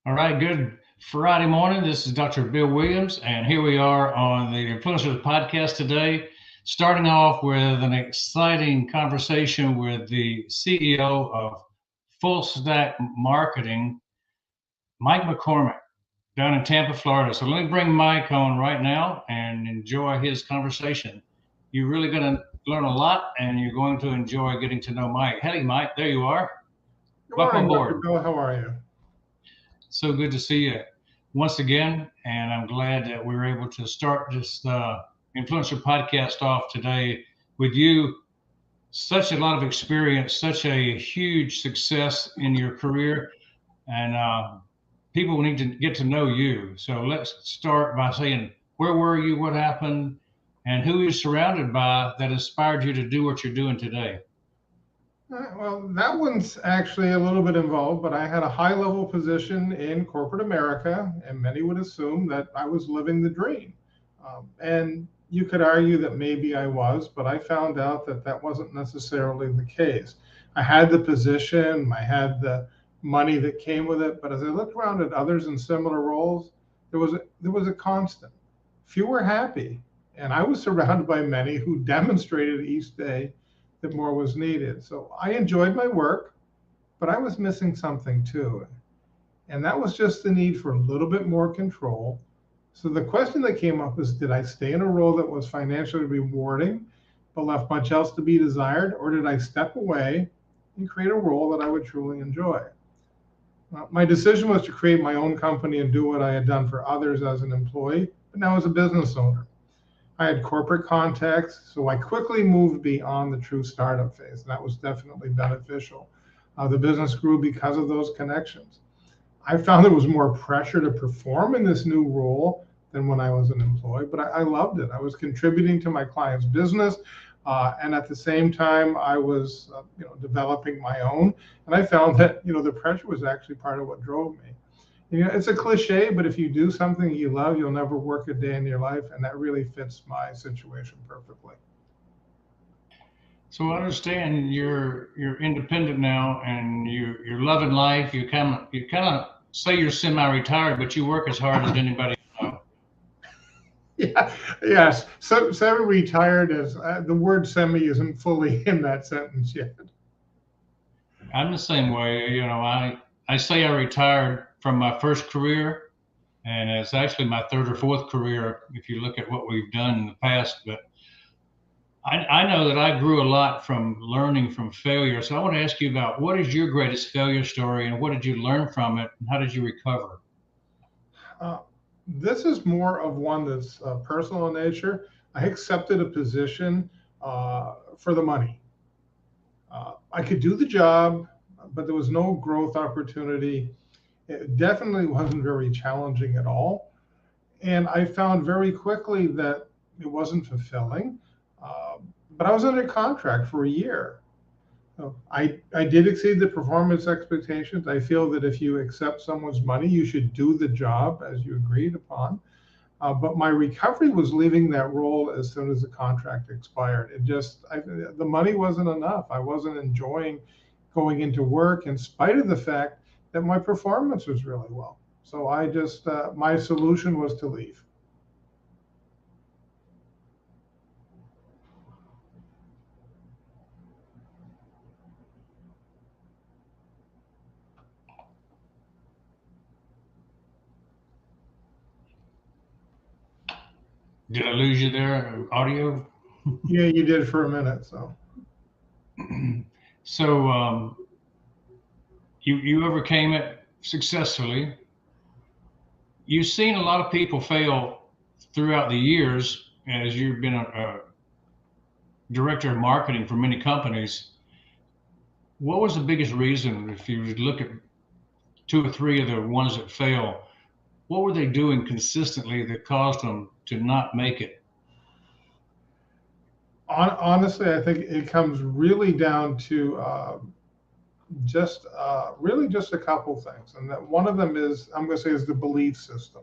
All right, good Friday morning. This is Dr. Bill Williams, and here we are on the Influencers Podcast today, starting off with an exciting conversation with the CEO of Full Stack Marketing, Mike McCormick, down in Tampa, Florida. So let me bring Mike on right now and enjoy his conversation. You're really going to learn a lot, and you're going to enjoy getting to know Mike. Hey, Mike, there you are. Good Welcome morning, Dr. aboard. Bill. How are you? So good to see you once again, and I'm glad that we were able to start this influencer podcast off today with you. Such a lot of experience, such a huge success in your career, and people need to get to know you. So let's start by saying, where were you, what happened, and who you're surrounded by that inspired you to do what you're doing today? Well, that one's actually a little bit involved, but I had a high-level position in corporate America, and many would assume that I was living the dream. And you could argue that maybe I was, but I found out that that wasn't necessarily the case. I had the position, I had the money that came with it, but as I looked around at others in similar roles, there was a constant. Few were happy, and I was surrounded by many who demonstrated each day that more was needed. So I enjoyed my work, but I was missing something too. And that was just the need for a little bit more control. So the question that came up is, did I stay in a role that was financially rewarding, but left much else to be desired? Or did I step away and create a role that I would truly enjoy? My decision was to create my own company and do what I had done for others as an employee, but now as a business owner. I had corporate contacts, so I quickly moved beyond the true startup phase. That was definitely beneficial. The business grew because of those connections. I found there was more pressure to perform in this new role than when I was an employee, but I loved it. I was contributing to my client's business, and at the same time, I was, developing my own. And I found that, the pressure was actually part of what drove me. It's a cliche, but if you do something you love, you'll never work a day in your life, and that really fits my situation perfectly. So I understand you're independent now, and you're loving life. You kind of say you're semi-retired, but you work as hard as anybody I know. Yeah, yes. So semi-retired is the word semi isn't fully in that sentence yet. I'm the same way. I say I retired from my first career, and it's actually my third or fourth career if you look at what we've done in the past. But I know that I grew a lot from learning from failure. So I want to ask you about, what is your greatest failure story, and what did you learn from it, and how did you recover? Uh, this is more of one that's personal in nature. I accepted a position for the money. I could do the job, but there was no growth opportunity. It definitely wasn't very challenging at all. And I found very quickly that it wasn't fulfilling. Uh, but I was under contract for a year. So I did exceed the performance expectations. I feel that if you accept someone's money, you should do the job as you agreed upon. But my recovery was leaving that role as soon as the contract expired. The money wasn't enough. I wasn't enjoying going into work in spite of the fact that my performance was really well. So my solution was to leave. Did I lose you there, audio? Yeah, you did for a minute. So So you overcame it successfully. You've seen a lot of people fail throughout the years as you've been a director of marketing for many companies. What was the biggest reason, if you would look at two or three of the ones that fail, what were they doing consistently that caused them to not make it? honestly, I think it comes really down to just really just a couple things, and that one of them is, I'm going to say, is the belief system,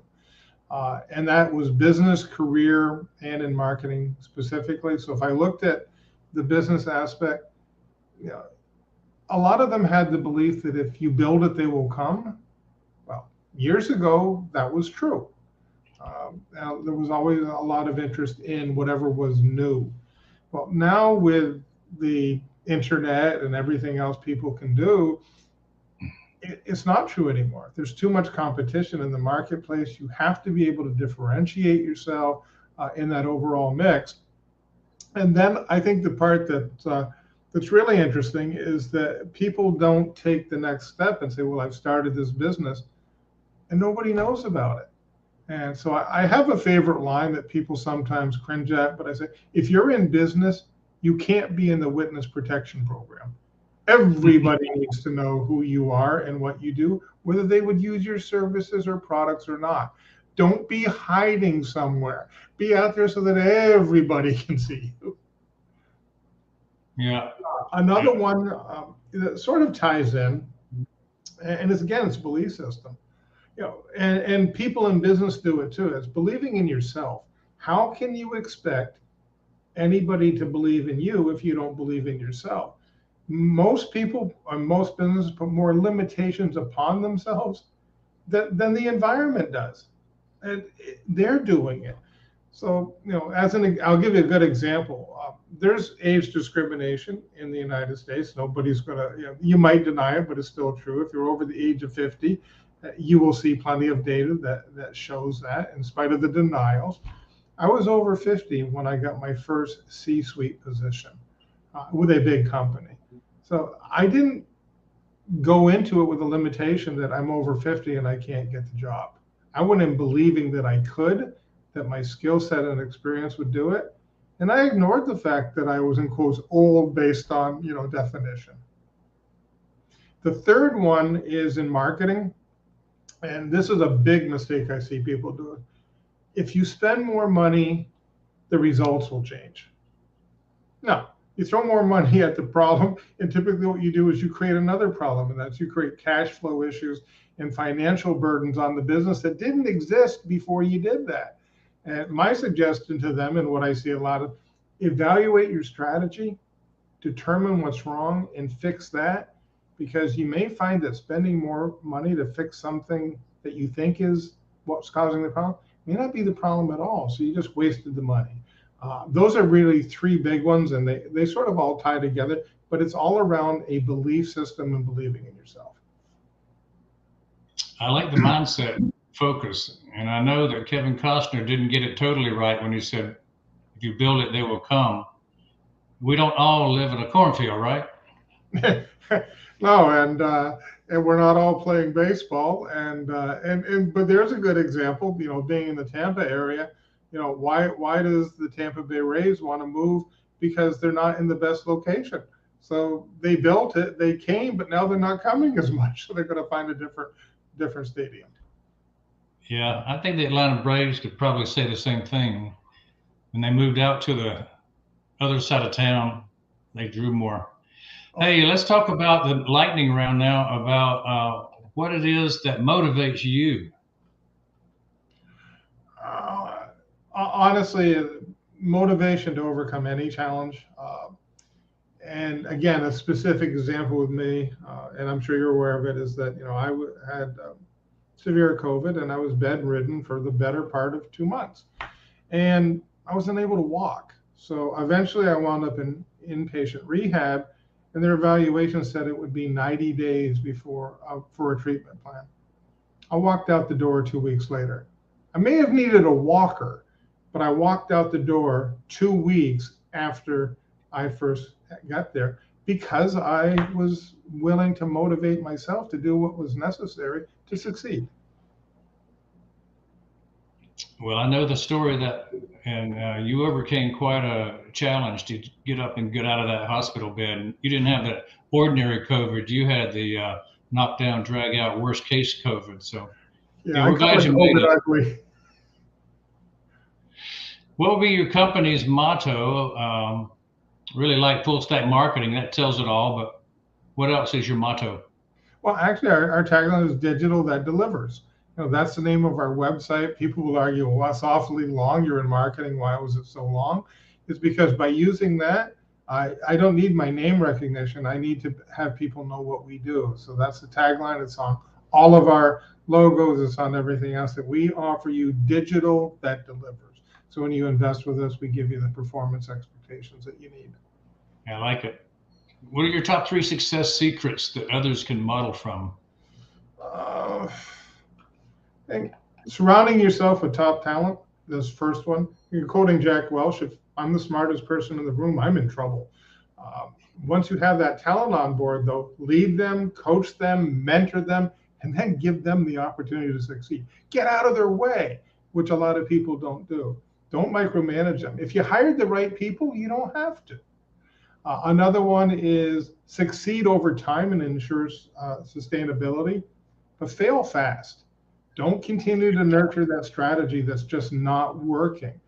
and that was business, career, and in marketing specifically. So if I looked at the business aspect, you know, a lot of them had the belief that if you build it, they will come. Well, Years ago, that was true. Now, there was always a lot of interest in whatever was new. Well, now with the internet and everything else people can do, it's not true anymore. There's too much competition in the marketplace. You have to be able to differentiate yourself in that overall mix. And then I think the part that's really interesting is that people don't take the next step and say, well, I've started this business, and nobody knows about it. And so I have a favorite line that people sometimes cringe at, but I say, if you're in business, you can't be in the witness protection program. Everybody needs to know who you are and what you do, whether they would use your services or products or not. Don't be hiding somewhere. Be out there so that everybody can see you. Yeah. Another one that sort of ties in, and it's a belief system. And people in business do it too. It's believing in yourself. How can you expect anybody to believe in you if you don't believe in yourself? Most people and most businesses put more limitations upon themselves than the environment does. And they're doing it. So, I'll give you a good example. There's age discrimination in the United States. Nobody's going to, you might deny it, but it's still true. If you're over the age of 50, you will see plenty of data that shows that, in spite of the denials. I was over 50 when I got my first C-suite position with a big company. So I didn't go into it with a limitation that I'm over 50 and I can't get the job. I went in believing that I could, that my skill set and experience would do it. And I ignored the fact that I was, in quotes, old based on, definition. The third one is in marketing. And this is a big mistake I see people do. If you spend more money, the results will change. No, you throw more money at the problem, and typically what you do is you create another problem, and that's you create cash flow issues and financial burdens on the business that didn't exist before you did that. And my suggestion to them, and what I see a lot of, evaluate your strategy, determine what's wrong, and fix that, because you may find that spending more money to fix something that you think is what's causing the problem may not be the problem at all. So you just wasted the money. Those are really three big ones, and they sort of all tie together, but it's all around a belief system and believing in yourself. I like the mindset focus. And I know that Kevin Costner didn't get it totally right when he said, if you build it, they will come. We don't all live in a cornfield, right? No, and we're not all playing baseball. But there's a good example, being in the Tampa area. Why does the Tampa Bay Rays want to move? Because they're not in the best location. So they built it, they came, but now they're not coming as much. So they're going to find a different stadium. Yeah, I think the Atlanta Braves could probably say the same thing. When they moved out to the other side of town, they drew more. Hey, let's talk about the lightning round now, about what it is that motivates you. Honestly, motivation to overcome any challenge. And again, a specific example with me, and I'm sure you're aware of it, is that I had severe COVID, and I was bedridden for the better part of 2 months, and I wasn't able to walk. So eventually, I wound up in inpatient rehab, and their evaluation said it would be 90 days before for a treatment plan. I walked out the door 2 weeks later. I may have needed a walker, but I walked out the door 2 weeks after I first got there, because I was willing to motivate myself to do what was necessary to succeed. Well, I know the story and you overcame quite a challenge to get up and get out of that hospital bed. You didn't have the ordinary COVID. You had the knockdown, drag out, worst case COVID. So yeah, we're glad you made it. Ugly. What will be your company's motto? Really like full stack marketing. That tells it all. But what else is your motto? Well, actually, our tagline is digital that delivers. That's the name of our website. People will argue, well, that's awfully long. You're in marketing. Why was it so long? It's because by using that, I don't need my name recognition. I need to have people know what we do. So that's the tagline. It's on all of our logos, it's on everything else, that we offer you digital that delivers. So when you invest with us, we give you the performance expectations that you need. I like it. What are your top 3 success secrets that others can model from? And surrounding yourself with top talent, this first one. You're quoting Jack Welch, if I'm the smartest person in the room, I'm in trouble. Once you have that talent on board, though, lead them, coach them, mentor them, and then give them the opportunity to succeed. Get out of their way, which a lot of people don't do. Don't micromanage them. If you hired the right people, you don't have to. Another one is succeed over time and ensures sustainability, but fail fast. Don't continue to nurture that strategy that's just not working.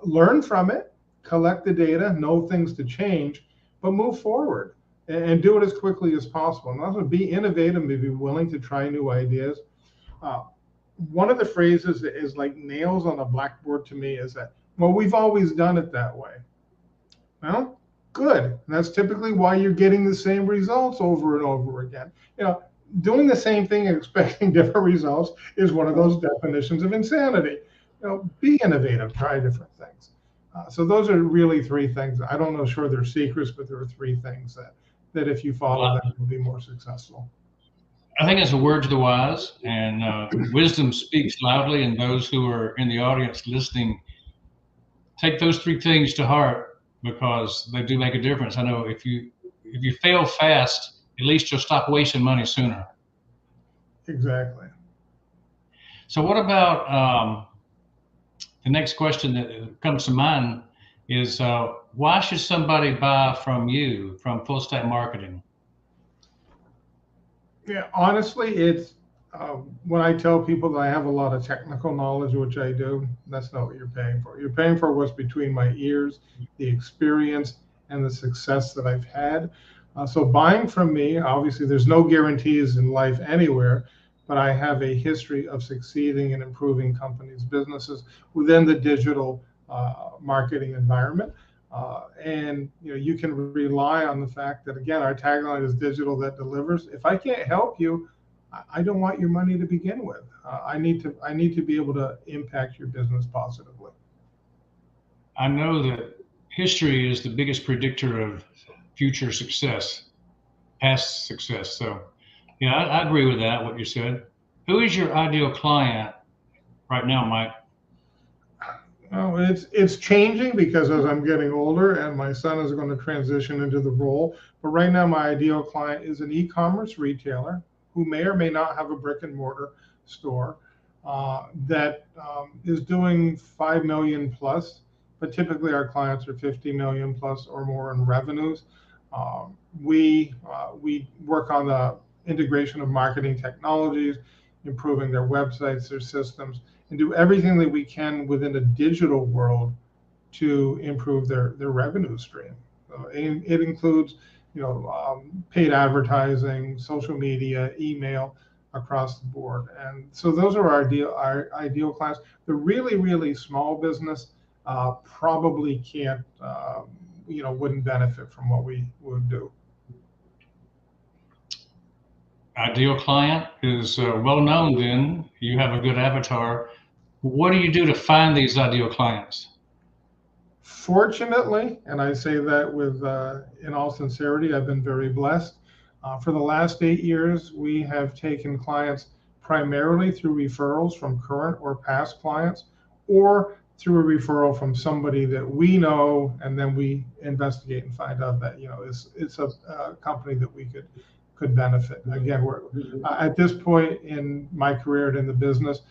Learn from it, collect the data, know things to change, but move forward and do it as quickly as possible. And also be innovative and be willing to try new ideas. One of the phrases that is like nails on a blackboard to me is that, well, we've always done it that way. Well, good. And that's typically why you're getting the same results over and over again. Doing the same thing and expecting different results is one of those definitions of insanity. Be innovative, try different things. So those are really 3 things. I don't know, sure they're secrets, but there are 3 things that if you follow them, you'll be more successful. I think it's a word to the wise, and wisdom speaks loudly, and those who are in the audience listening, take those 3 things to heart because they do make a difference. I know if you fail fast, at least you'll stop wasting money sooner. Exactly. So what about the next question that comes to mind is why should somebody buy from you, from Full Stack Marketing? Yeah, honestly, it's when I tell people that I have a lot of technical knowledge, which I do, that's not what you're paying for. You're paying for what's between my ears, the experience, and the success that I've had. So buying from me, obviously there's no guarantees in life anywhere, but I have a history of succeeding and improving companies' businesses within the digital marketing environment. And you can rely on the fact that, again, our tagline is digital that delivers. If I can't help you, I don't want your money to begin with. I need to be able to impact your business positively. I know that history is the biggest predictor of future success, past success. So, yeah, I agree with that, what you said. Who is your ideal client right now, Mike? Well, it's changing because as I'm getting older and my son is going to transition into the role. But right now, my ideal client is an e-commerce retailer who may or may not have a brick and mortar store that is doing 5 million plus. But typically, our clients are 50 million plus or more in revenues. We work on the integration of marketing technologies, improving their websites, their systems, and do everything that we can within a digital world to improve their revenue stream. It includes, paid advertising, social media, email, across the board. And so those are our ideal clients. The really, really small business probably can't, wouldn't benefit from what we would do. Ideal client is well known then. You have a good avatar. What do you do to find these ideal clients? Fortunately, and I say that with in all sincerity, I've been very blessed. For the last 8 years, we have taken clients primarily through referrals from current or past clients, or through a referral from somebody that we know, and then we investigate and find out that it's a company that we could benefit. Again, we're at this point in my career and in the business,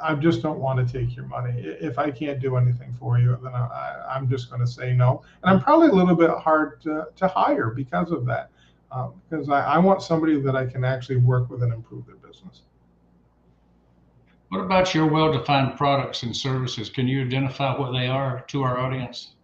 I just don't want to take your money. If I can't do anything for you, then I'm just going to say no. And I'm probably a little bit hard to hire because of that, because I want somebody that I can actually work with and improve their business. What about your well-defined products and services? Can you identify what they are to our audience?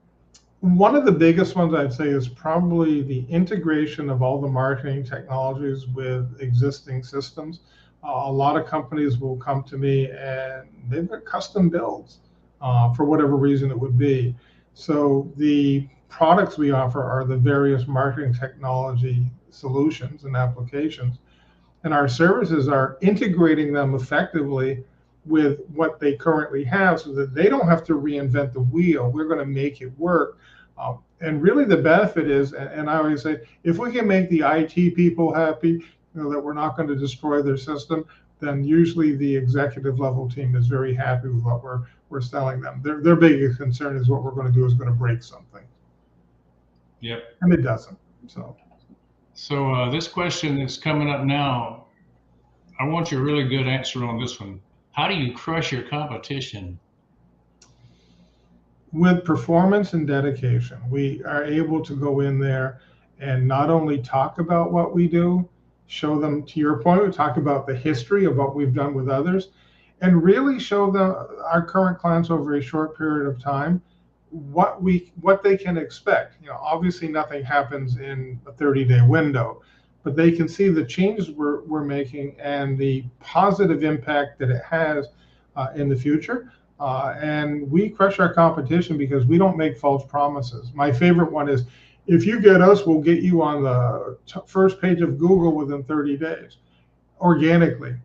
One of the biggest ones I'd say is probably the integration of all the marketing technologies with existing systems. A lot of companies will come to me and they've got custom builds for whatever reason it would be. So the products we offer are the various marketing technology solutions and applications. and our services are integrating them effectively with what they currently have so that they don't have to reinvent the wheel. We're going to make it work. And really the benefit is, and I always say, if we can make the IT people happy, that we're not going to destroy their system, then usually the executive level team is very happy with what we're selling them. Their biggest concern is what we're going to do is going to break something. Yep. And it doesn't. So this question that's coming up now, I want your really good answer on this one. How do you crush your competition? With performance and dedication, we are able to go in there and not only talk about what we do, show them, to your point, we talk about the history of what we've done with others, and really show them, our current clients over a short period of time, what they can expect. Obviously nothing happens in a 30-day window, but they can see the changes we're making and the positive impact that it has in the future. And we crush our competition because we don't make false promises. My favorite one is, if you get us, we'll get you on the first page of Google within 30 days, organically.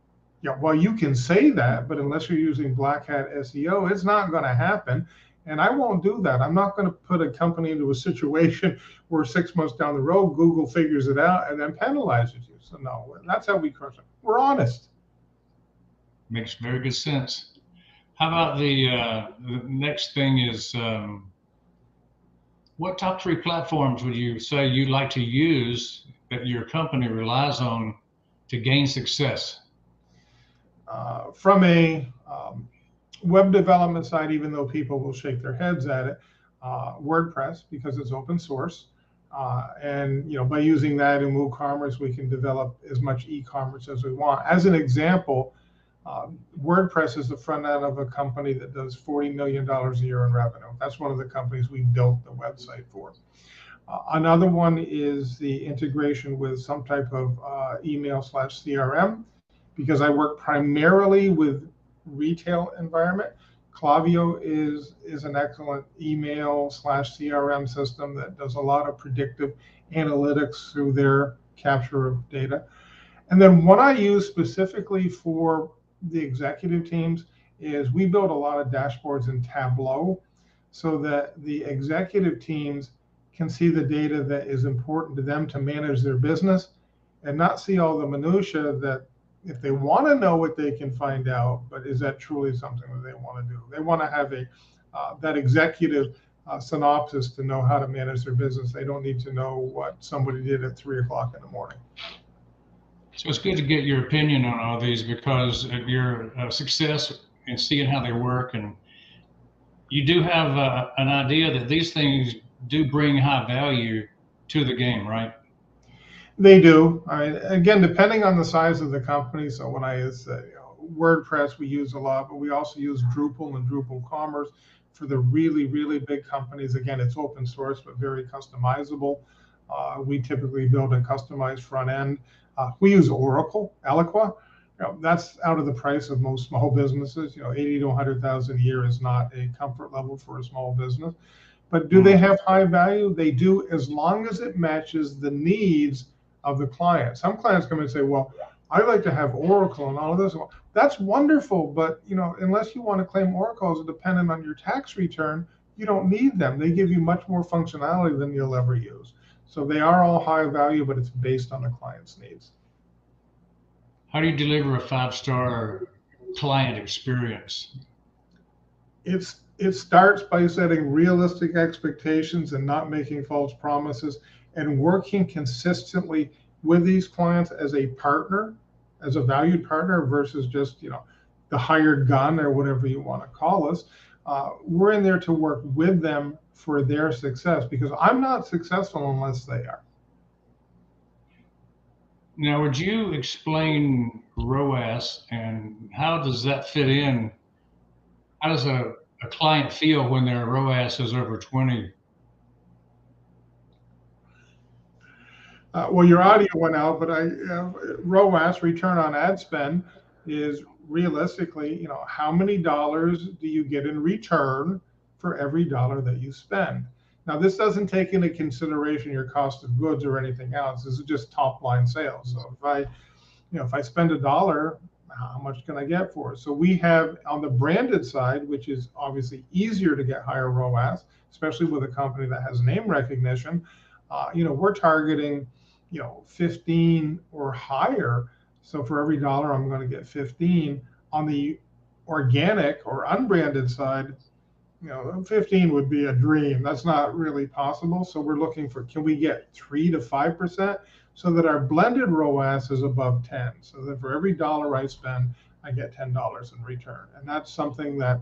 Yeah, well, you can say that, but unless you're using black hat SEO, it's not going to happen. And I won't do that. I'm not going to put a company into a situation where 6 months down the road, Google figures it out and then penalizes you. So no, that's how we crush it. We're honest. Makes very good sense. How about the next thing is, what top 3 platforms would you say you like to use that your company relies on to gain success? From a web development side, even though people will shake their heads at it, WordPress, because it's open source. And by using that in WooCommerce, we can develop as much e-commerce as we want. As an example, WordPress is the front end of a company that does $40 million a year in revenue. That's one of the companies we built the website for. Another one is the integration with some type of email/CRM, because I work primarily with retail environment. Klaviyo is an excellent email/CRM system that does a lot of predictive analytics through their capture of data. And then what I use specifically for the executive teams is we build a lot of dashboards in Tableau so that the executive teams can see the data that is important to them to manage their business and not see all the minutia that, if they want to know what they can find out, but is that truly something that they want to do? They want to have that executive synopsis to know how to manage their business. They don't need to know what somebody did at 3 o'clock in the morning. So it's good to get your opinion on all these, because of your success and seeing how they work, and you do have an idea that these things do bring high value to the game, right? They do. Again, depending on the size of the company. So when I use WordPress, we use a lot, but we also use Drupal and Drupal Commerce for the really, really big companies. Again, it's open source, but very customizable. We typically build a customized front end. We use Oracle, Eloqua. That's out of the price of most small businesses. 80 to 100,000 a year is not a comfort level for a small business. But do they have high value? They do, as long as it matches the needs of the client. Some clients come in and say, well, I like to have Oracle and all of this. Well, that's wonderful, but unless you want to claim Oracle as a dependent on your tax return, you don't need them. They give you much more functionality than you'll ever use. So they are all high value, but it's based on the client's needs. How do you deliver a 5-star client experience? It starts by setting realistic expectations and not making false promises, and working consistently with these clients as a partner, as a valued partner, versus just the hired gun or whatever you want to call us. We're in there to work with them for their success, because I'm not successful unless they are. Now, would you explain ROAS and how does that fit in? How does a client feel when their ROAS is over 20? Well, your audio went out, but ROAS, return on ad spend, is realistically, how many dollars do you get in return for every dollar that you spend? Now, this doesn't take into consideration your cost of goods or anything else. This is just top line sales. So if if I spend $1, how much can I get for it? So we have on the branded side, which is obviously easier to get higher ROAS, especially with a company that has name recognition. We're targeting, 15 or higher. So for every $1, I'm going to get 15. On the organic or unbranded side, 15 would be a dream. That's not really possible. So we're looking for, can we get 3 to 5% so that our blended ROAS is above 10? So that for every $1 I spend, I get $10 in return. And that's something that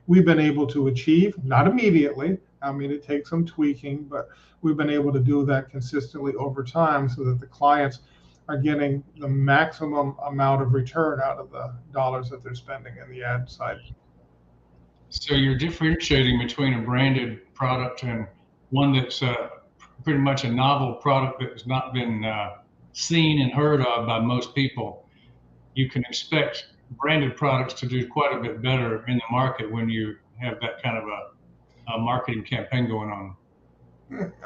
we've been able to achieve, not immediately. I mean, it takes some tweaking, but we've been able to do that consistently over time so that the clients are getting the maximum amount of return out of the dollars that they're spending in the ad side. So you're differentiating between a branded product and one that's pretty much a novel product that has not been seen and heard of by most people. You can expect branded products to do quite a bit better in the market when you have that kind of a marketing campaign going on.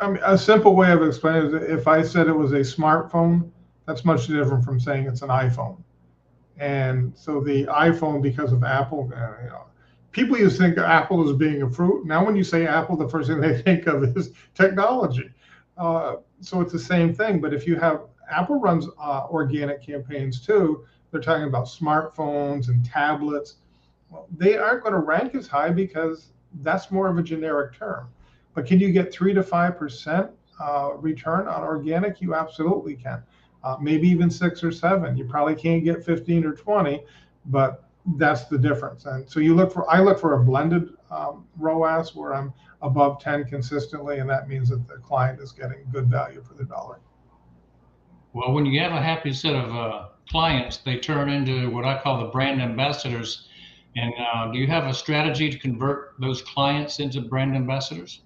I mean, a simple way of explaining it is if I said it was a smartphone, that's much different from saying it's an iPhone. And so the iPhone, because of Apple, people used to think of Apple as being a fruit. Now, when you say Apple, the first thing they think of is technology. So it's the same thing. But if you have Apple runs organic campaigns too, they're talking about smartphones and tablets. Well, they aren't going to rank as high because that's more of a generic term. But can you get 3 to 5% return on organic? You absolutely can. Maybe even 6 or 7. You probably can't get 15 or 20, but that's the difference. And so I look for a blended ROAS where I'm above 10 consistently, and that means that the client is getting good value for their dollar. Well, when you have a happy set of clients, they turn into what I call the brand ambassadors. And do you have a strategy to convert those clients into brand ambassadors?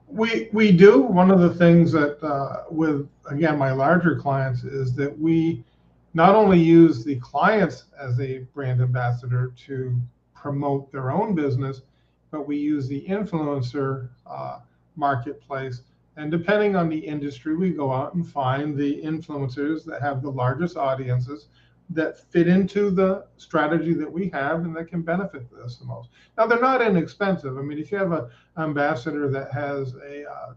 We do. One of the things that with, again, my larger clients is that we not only use the clients as a brand ambassador to promote their own business, but we use the influencer marketplace. And depending on the industry, we go out and find the influencers that have the largest audiences that fit into the strategy that we have and that can benefit us the most. Now, they're not inexpensive. I mean, if you have an ambassador that has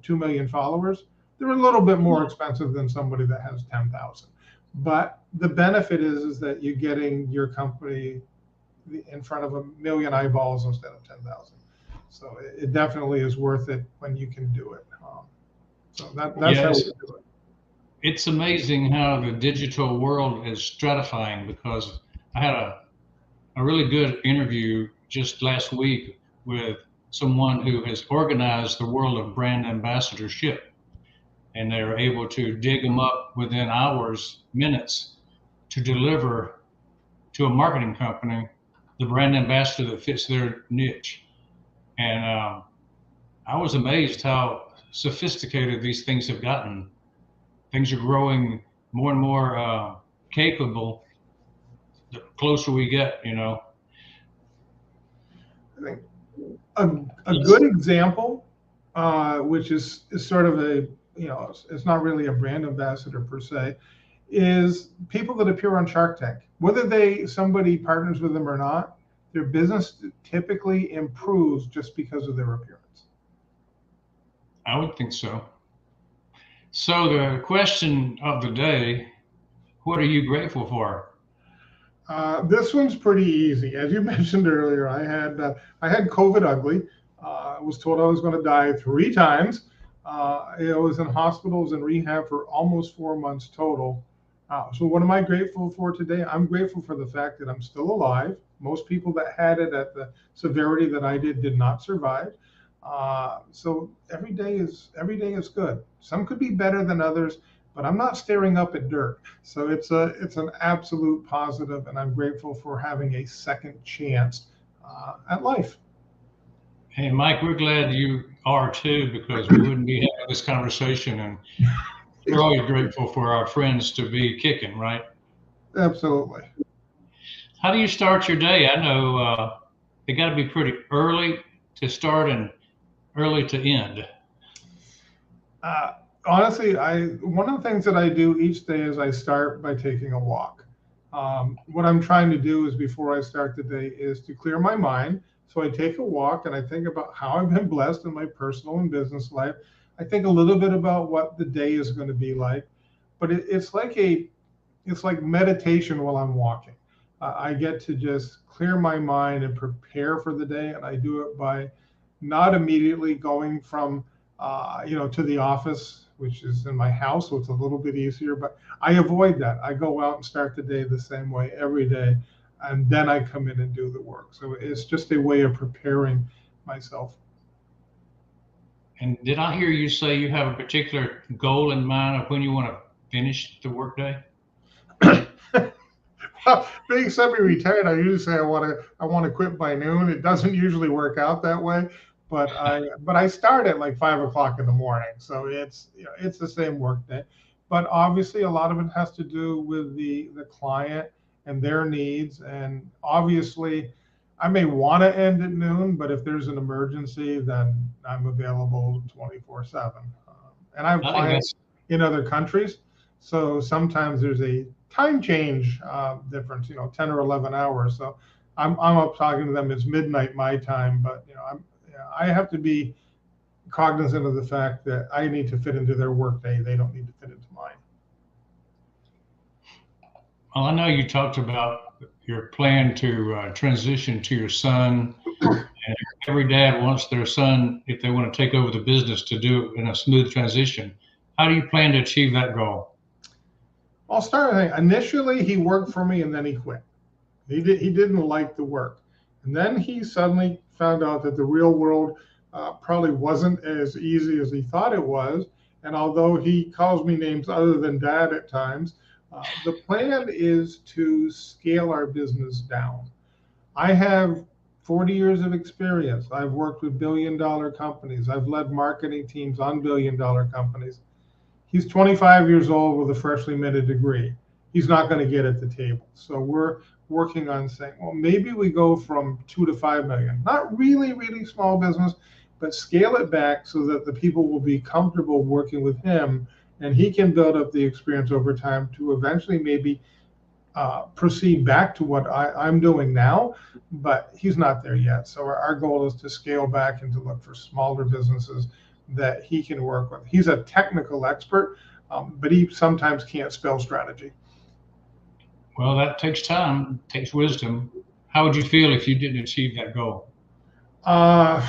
2 million followers, they're a little bit more expensive than somebody that has 10,000. But the benefit is that you're getting your company in front of 1 million eyeballs instead of 10,000. So it definitely is worth it when you can do it. So that's how we do it. It's amazing how the digital world is stratifying, because I had a really good interview just last week with someone who has organized the world of brand ambassadorship, and they're able to dig them up within hours, minutes, to deliver to a marketing company the brand ambassador that fits their niche. And I was amazed how sophisticated these things have gotten. Things are growing more and more capable the closer we get, I think a good example, which is sort of a, it's not really a brand ambassador per se, is people that appear on Shark Tank. Whether somebody partners with them or not, their business typically improves just because of their appearance. I would think so. So the question of the day, what are you grateful for? This one's pretty easy. As you mentioned earlier, I had COVID ugly. I was told I was going to die 3 times. I was in hospitals and rehab for almost 4 months total. So what am I grateful for today? I'm grateful for the fact that I'm still alive. Most people that had it at the severity that I did not survive. So every day is good. Some could be better than others, but I'm not staring up at dirt. So it's an absolute positive, and I'm grateful for having a second chance at life. Hey, Mike, we're glad you are too, because we wouldn't be having this conversation, and we're always grateful for our friends to be kicking, right? Absolutely. How do you start your day? I know it got to be pretty early to start and early to end. Honestly, one of the things that I do each day is I start by taking a walk. What I'm trying to do is before I start the day is to clear my mind. So I take a walk and I think about how I've been blessed in my personal and business life. I think a little bit about what the day is going to be like, but it's like meditation while I'm walking. I get to just clear my mind and prepare for the day, and I do it by not immediately going from to the office, which is in my house, so it's a little bit easier. But I avoid that. I go out and start the day the same way every day, and then I come in and do the work. So it's just a way of preparing myself. And did I hear you say you have a particular goal in mind of when you want to finish the workday? Well, being semi-retired, I usually say I want to quit by noon. It doesn't usually work out that way, but I start at like 5 o'clock in the morning, so it's the same work day. But obviously, a lot of it has to do with the client and their needs, and obviously, I may want to end at noon, but if there's an emergency, then I'm available 24/7. And I have I think clients that's in other countries, so sometimes there's a time change difference, 10 or 11 hours. So I'm up talking to them. It's midnight my time, but I have to be cognizant of the fact that I need to fit into their workday. They don't need to fit into mine. well, I know you talked about your plan to transition to your son. And every dad wants their son, if they want to take over the business, to do it in a smooth transition. How do you plan to achieve that goal? I'll start. Initially, he worked for me and then he quit. He didn't like the work, and then he suddenly found out that the real world probably wasn't as easy as he thought it was. And although he calls me names other than dad at times, the plan is to scale our business down. I have 40 years of experience. I've worked with billion-dollar companies. I've led marketing teams on billion-dollar companies. He's 25 years old with a freshly minted degree. He's not going to get at the table. So we're working on saying, well, maybe we go from 2 to 5 million. Not really, really small business, but scale it back so that the people will be comfortable working with him, and he can build up the experience over time to eventually maybe proceed back to what I'm doing now, but he's not there yet. So our goal is to scale back and to look for smaller businesses that he can work with. He's a technical expert, but he sometimes can't spell strategy. Well, that takes time, takes wisdom. How would you feel if you didn't achieve that goal? Uh,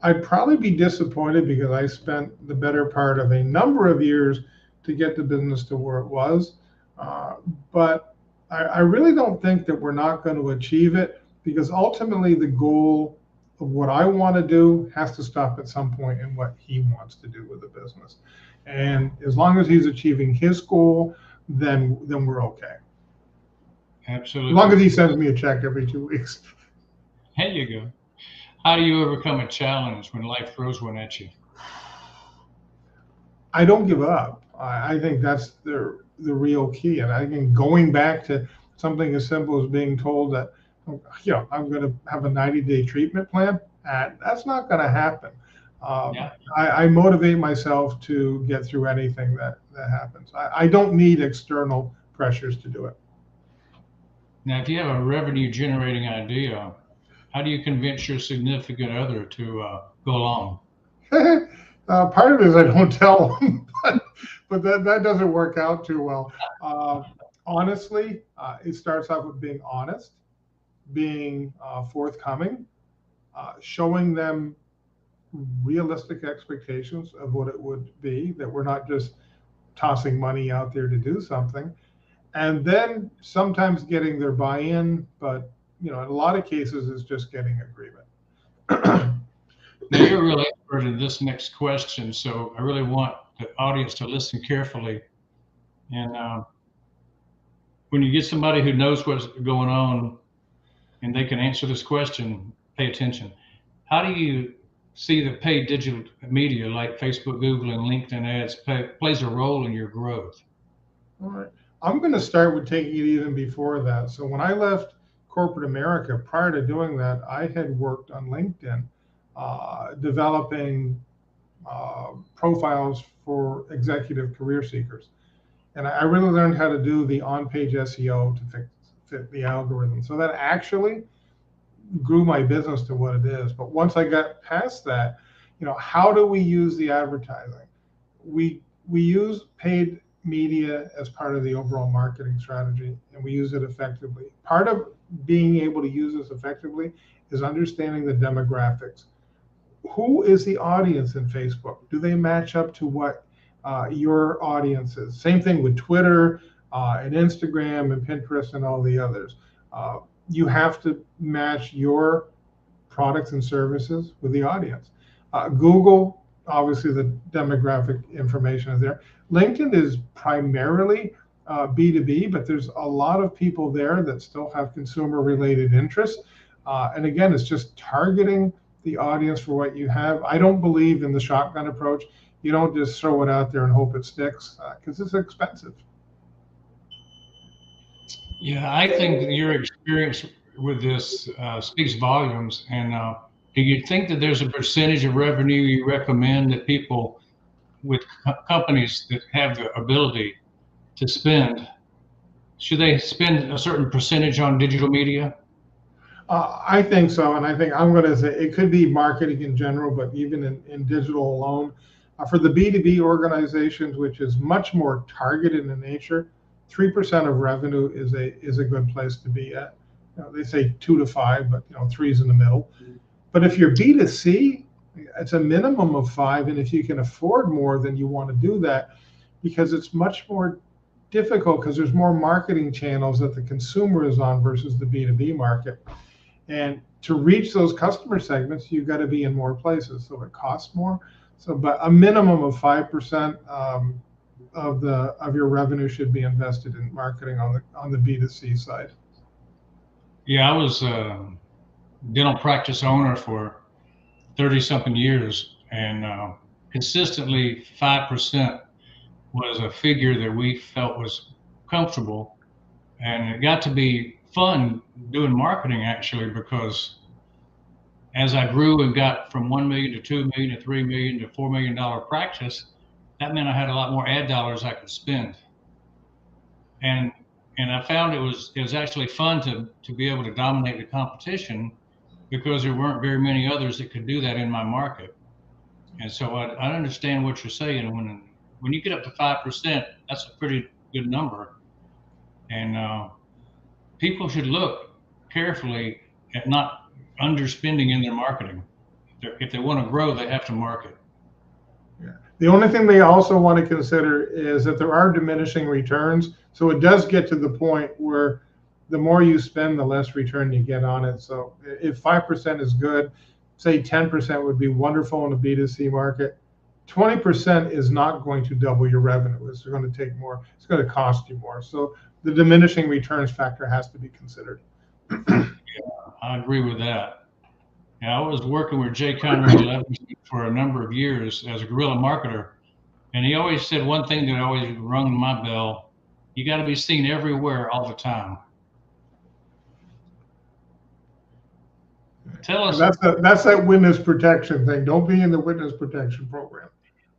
I'd probably be disappointed because I spent the better part of a number of years to get the business to where it was. Uh, but I really don't think that we're not going to achieve it because ultimately the goal of what I want to do has to stop at some point in what he wants to do with the business. And as long as he's achieving his goal, then we're okay. As long Absolutely. as he sends me a check every 2 weeks. There you go. How do you overcome a challenge when life throws one at you? I don't give up. I think that's the real key. And I think going back to something as simple as being told that, I'm going to have a 90-day treatment plan, that's not going to happen. Um, Yeah. I motivate myself to get through anything that happens. I don't need external pressures to do it. Now, if you have a revenue generating idea, how do you convince your significant other to go along? Part of it is I don't tell them, but that doesn't work out too well. Uh, Honestly, it starts off with being honest, being forthcoming, showing them realistic expectations of what it would be, that we're not just tossing money out there to do something, and then sometimes getting their buy-in, but in a lot of cases, it's just getting agreement. Now, you're a real expert in this next question, so I really want the audience to listen carefully. And when you get somebody who knows what's going on and they can answer this question, pay attention. How do you see the paid digital media like Facebook, Google, and LinkedIn ads plays a role in your growth? All right. I'm going to start with taking it even before that. So when I left corporate America, prior to doing that, I had worked on LinkedIn, developing profiles for executive career seekers. And I really learned how to do the on-page SEO to fit the algorithm. So that actually grew my business to what it is. But once I got past that, how do we use the advertising? We use paid media as part of the overall marketing strategy, and we use it effectively. Part of being able to use this effectively is understanding the demographics. Who is the audience in Facebook? Do they match up to what your audience is? Same thing with Twitter and Instagram and Pinterest and all the others. You have to match your products and services with the audience. Google, obviously the demographic information is there. LinkedIn is primarily B2B, but there's a lot of people there that still have consumer related interests. And again, it's just targeting the audience for what you have. I don't believe in the shotgun approach. You don't just throw it out there and hope it sticks, because it's expensive. Yeah, I think that your experience with this speaks volumes. And do you think that there's a percentage of revenue you recommend that people with companies that have the ability to spend, should they spend a certain percentage on digital media? I think so, and I think I'm going to say it could be marketing in general, but even in digital alone. For the B2B organizations, which is much more targeted in nature, 3% of revenue is a good place to be at. They say 2 to 5, but 3 is in the middle. But if you're B2C, it's a minimum of 5, and if you can afford more, then you want to do that, because it's much more difficult because there's more marketing channels that the consumer is on versus the B2B market. And to reach those customer segments, you've got to be in more places, so it costs more. So, but a minimum of 5% of your revenue should be invested in marketing on the B2C side. Yeah, I was a dental practice owner for 30-something years, and consistently 5% was a figure that we felt was comfortable. And it got to be fun doing marketing, actually, because as I grew and got from 1 million to 2 million to 3 million to $4 million practice, that meant I had a lot more ad dollars I could spend. And I found it was actually fun to be able to dominate the competition, because there weren't very many others that could do that in my market. And so I understand what you're saying. When you get up to 5%, that's a pretty good number. And people should look carefully at not underspending in their marketing. If they want to grow, they have to market. Yeah. The only thing they also want to consider is that there are diminishing returns. So it does get to the point where the more you spend, the less return you get on it. So if 5% is good, say 10% would be wonderful in a B2C market. 20% is not going to double your revenue. It's going to take more. It's going to cost you more. So the diminishing returns factor has to be considered. Yeah, I agree with that. Yeah, I was working with Jay Conrad Levinson for a number of years as a guerrilla marketer, and he always said one thing that always rung my bell: you got to be seen everywhere all the time. Tell us. That's that witness protection thing. Don't be in the witness protection program.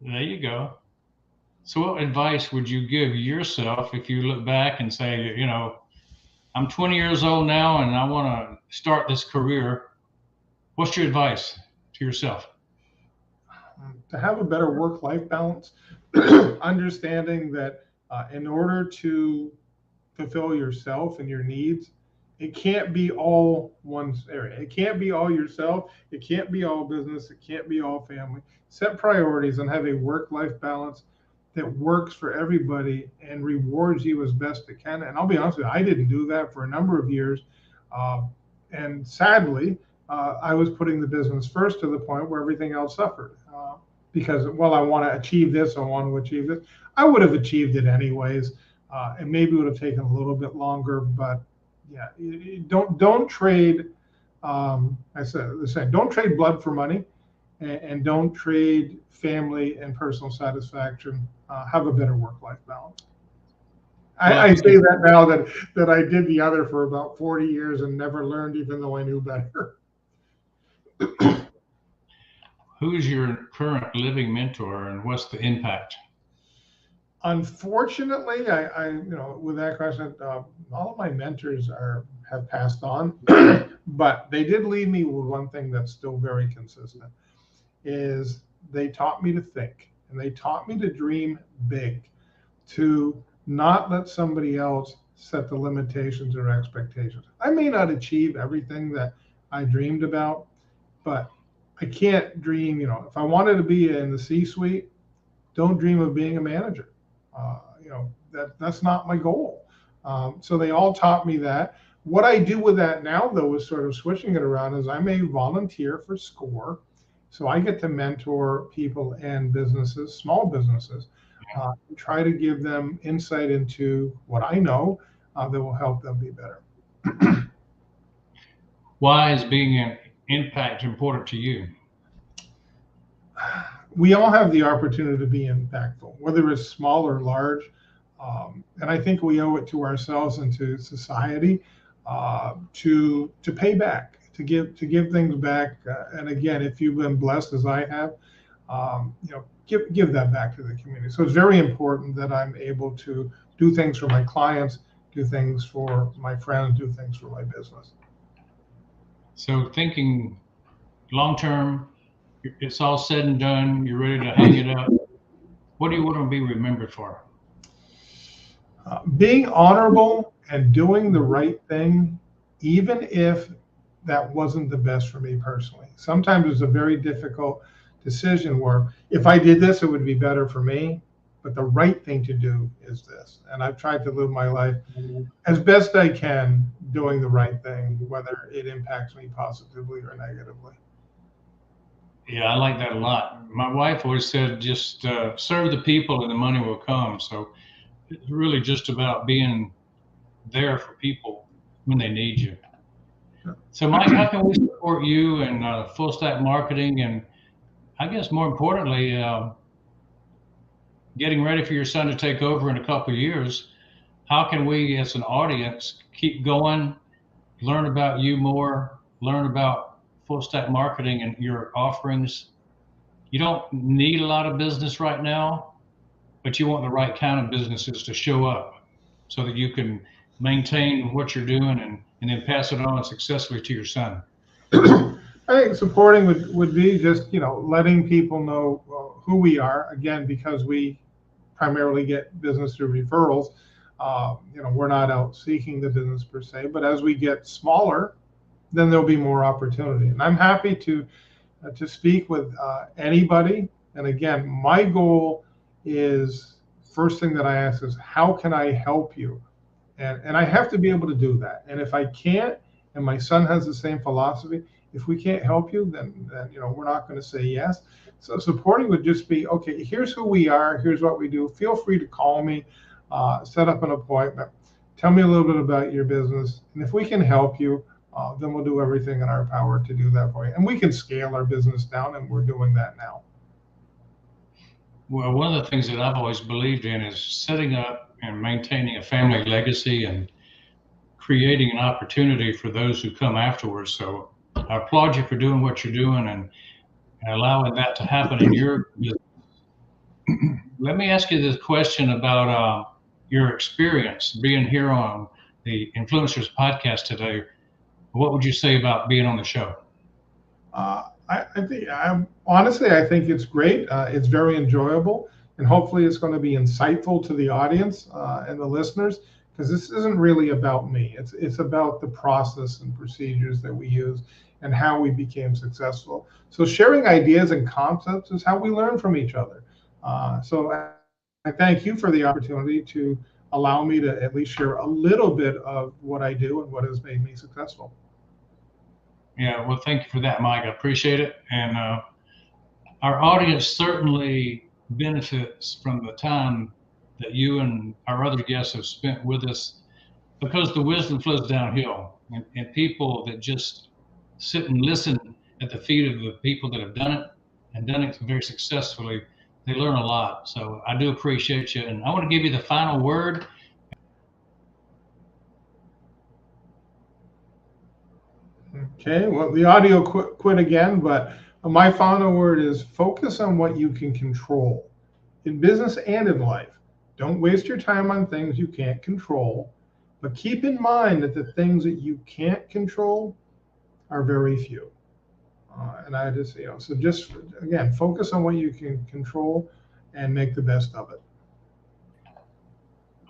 There you go. So what advice would you give yourself if you look back and say, I'm 20 years old now and I want to start this career? What's your advice to yourself? To have a better work-life balance, understanding that in order to fulfill yourself and your needs, it can't be all one area. It can't be all yourself. It can't be all business. It can't be all family. Set priorities and have a work-life balance that works for everybody and rewards you as best it can. And I'll be honest with you, I didn't do that for a number of years. And sadly, I was putting the business first to the point where everything else suffered. Because, well, I want to achieve this, I want to achieve this. I would have achieved it anyways. And maybe it would have taken a little bit longer, but yeah, don't trade. I said the same. Don't trade blood for money, and don't trade family and personal satisfaction. Have a better work-life balance. I say that now that I did the other for about 40 years and never learned, even though I knew better. who's your current living mentor and what's the impact? Unfortunately, with that question, all of my mentors have passed on, but they did leave me with one thing that's still very consistent, is they taught me to think, and they taught me to dream big, to not let somebody else set the limitations or expectations. I may not achieve everything that I dreamed about, but I can't dream, if I wanted to be in the C-suite, don't dream of being a manager. That's not my goal. So they all taught me that. What I do with that now, though, is sort of switching it around, is I'm a volunteer for SCORE. So I get to mentor people and businesses, small businesses, try to give them insight into what I know that will help them be better. Why is being an impact important to you? We all have the opportunity to be impactful, whether it's small or large. And I think we owe it to ourselves and to society to pay back, to give things back. And again, if you've been blessed as I have, give that back to the community. So it's very important that I'm able to do things for my clients, do things for my friends, do things for my business. So thinking long term, it's all said and done, you're ready to hang it up. What do you want to be remembered for? Being honorable and doing the right thing, even if that wasn't the best for me personally. Sometimes it's a very difficult decision where if I did this, it would be better for me, but the right thing to do is this. And I've tried to live my life as best I can doing the right thing, whether it impacts me positively or negatively. Yeah, I like that a lot. My wife always said, just serve the people and the money will come. So it's really just about being there for people when they need you. So Mike, how can we support you in full stack marketing, and I guess more importantly, getting ready for your son to take over in a couple of years? How can we as an audience keep going, learn about you more, learn about full stack marketing and your offerings? You don't need a lot of business right now, but you want the right kind of businesses to show up so that you can maintain what you're doing and then pass it on successfully to your son. I think supporting would be just, letting people know who we are, again, because we primarily get business through referrals. We're not out seeking the business per se, but as we get smaller, then there'll be more opportunity. And I'm happy to speak with anybody. And again, my goal is, first thing that I ask is, how can I help you? And I have to be able to do that. And if I can't, and my son has the same philosophy, if we can't help you, then we're not going to say yes. So supporting would just be, okay, here's who we are, here's what we do. Feel free to call me, set up an appointment, tell me a little bit about your business. And if we can help you, then we'll do everything in our power to do that for you. And we can scale our business down, and we're doing that now. Well, one of the things that I've always believed in is setting up and maintaining a family legacy and creating an opportunity for those who come afterwards. So I applaud you for doing what you're doing and allowing that to happen in your business. Let me ask you this question about your experience being here on the Influencers podcast today. What would you say about being on the show? I think it's great. It's very enjoyable, and hopefully it's going to be insightful to the audience and the listeners, because this isn't really about me. It's about the process and procedures that we use and how we became successful. So sharing ideas and concepts is how we learn from each other. So I thank you for the opportunity to allow me to at least share a little bit of what I do and what has made me successful. Yeah, well, thank you for that, Mike. I appreciate it. And our audience certainly benefits from the time that you and our other guests have spent with us, because the wisdom flows downhill, and people that just sit and listen at the feet of the people that have done it and done it very successfully, they learn a lot. So I do appreciate you. And I want to give you the final word. Okay, well, the audio quit again, but My final word is focus on what you can control in business and in life. Don't waste your time on things you can't control, but keep in mind that the things that you can't control are very few. And I just, so just again, focus on what you can control and make the best of it.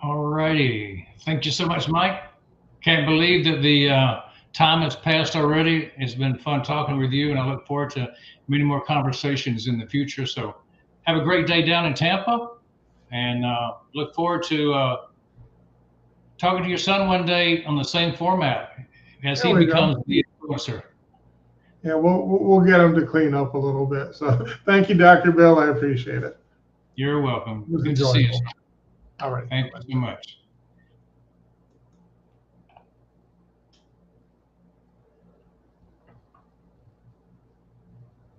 All righty. Thank you so much, Mike. Can't believe that the time has passed already. It's been fun talking with you, and I look forward to many more conversations in the future. So have a great day down in Tampa, and look forward to talking to your son one day on the same format as he becomes the influencer. Yeah, we'll get him to clean up a little bit. So thank you, Dr. Bill. I appreciate it. You're welcome. It was Good to see you. All right. Thank you so much.